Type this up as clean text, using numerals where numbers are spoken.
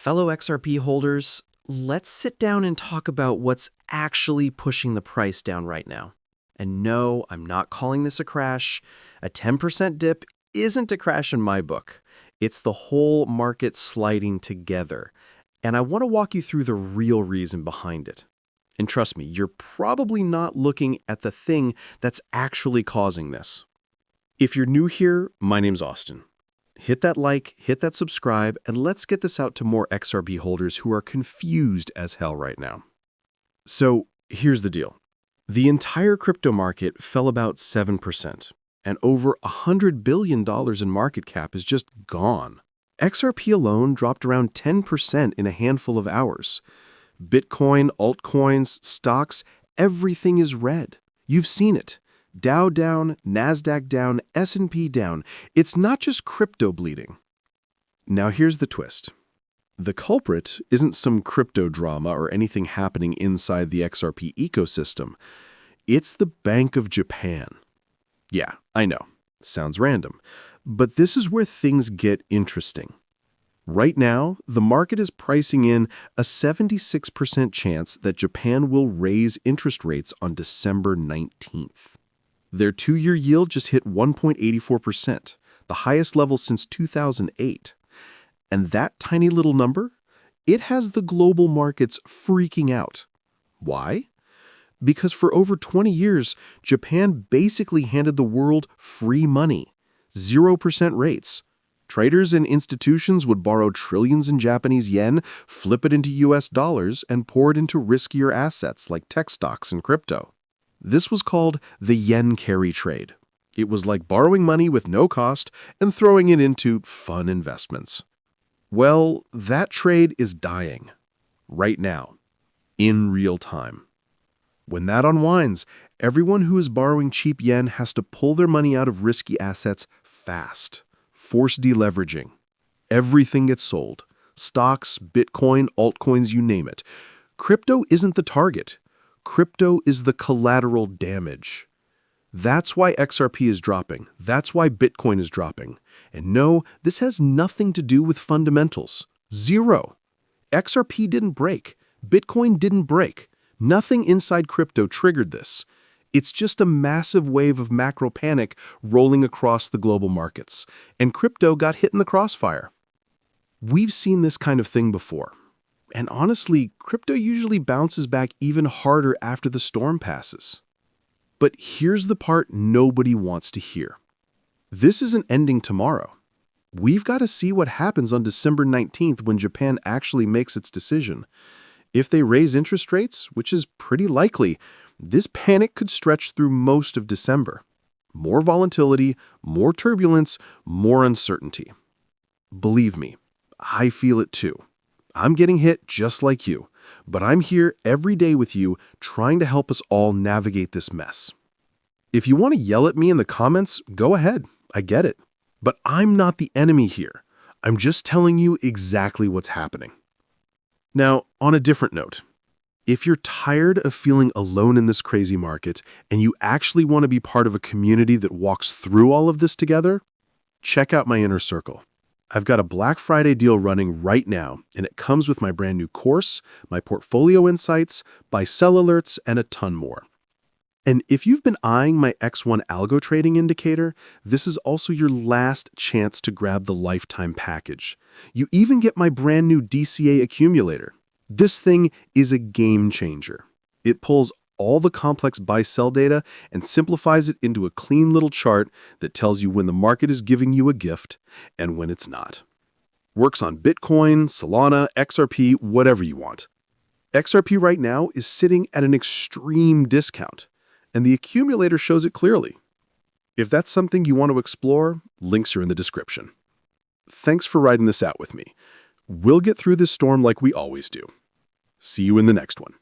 Fellow XRP holders, let's sit down and talk about what's actually pushing the price down right now. And no, I'm not calling this a crash. A 10% dip isn't a crash in my book. It's the whole market sliding together. And I want to walk you through the real reason behind it. And trust me, you're probably not looking at the thing that's actually causing this. If you're new here, my name's Austin. Hit that like, hit that subscribe, and let's get this out to more XRP holders who are confused as hell right now. So here's the deal. The entire crypto market fell about 7%, and over $100 billion in market cap is just gone. XRP alone dropped around 10% in a handful of hours. Bitcoin, altcoins, stocks, everything is red. You've seen it. Dow down, NASDAQ down, S&P down. It's not just crypto bleeding. Now here's the twist. The culprit isn't some crypto drama or anything happening inside the XRP ecosystem. It's the Bank of Japan. Yeah, I know. Sounds random. But this is where things get interesting. Right now, the market is pricing in a 76% chance that Japan will raise interest rates on December 19th. Their two-year yield just hit 1.84%, the highest level since 2008. And that tiny little number, it has the global markets freaking out. Why? Because for over 20 years, Japan basically handed the world free money, 0% rates. Traders and institutions would borrow trillions in Japanese yen, flip it into US dollars, and pour it into riskier assets like tech stocks and crypto. This was called the yen carry trade. It was like borrowing money with no cost and throwing it into fun investments. Well, that trade is dying. Right now. In real time. When that unwinds, everyone who is borrowing cheap yen has to pull their money out of risky assets fast. Force deleveraging. Everything gets sold. Stocks, Bitcoin, altcoins, you name it. Crypto isn't the target. Crypto is the collateral damage. That's why XRP is dropping. That's why Bitcoin is dropping. And no, this has nothing to do with fundamentals. Zero. XRP didn't break. Bitcoin didn't break. Nothing inside crypto triggered this. It's just a massive wave of macro panic rolling across the global markets. And crypto got hit in the crossfire. We've seen this kind of thing before. And honestly, crypto usually bounces back even harder after the storm passes. But here's the part nobody wants to hear. This isn't ending tomorrow. We've got to see what happens on December 19th when Japan actually makes its decision. If they raise interest rates, which is pretty likely, this panic could stretch through most of December. More volatility, more turbulence, more uncertainty. Believe me, I feel it too. I'm getting hit just like you, but I'm here every day with you trying to help us all navigate this mess. If you want to yell at me in the comments, go ahead. I get it. But I'm not the enemy here. I'm just telling you exactly what's happening. Now, on a different note, if you're tired of feeling alone in this crazy market and you actually want to be part of a community that walks through all of this together, check out my inner circle. I've got a Black Friday deal running right now, and it comes with my brand new course, my portfolio insights, buy-sell alerts, and a ton more. And if you've been eyeing my X1 algo trading indicator, this is also your last chance to grab the lifetime package. You even get my brand new DCA accumulator. This thing is a game changer. It pulls all the complex buy-sell data and simplifies it into a clean little chart that tells you when the market is giving you a gift and when it's not. Works on Bitcoin, Solana, XRP, whatever you want. XRP right now is sitting at an extreme discount, and the accumulator shows it clearly. If that's something you want to explore, links are in the description. Thanks for riding this out with me. We'll get through this storm like we always do. See you in the next one.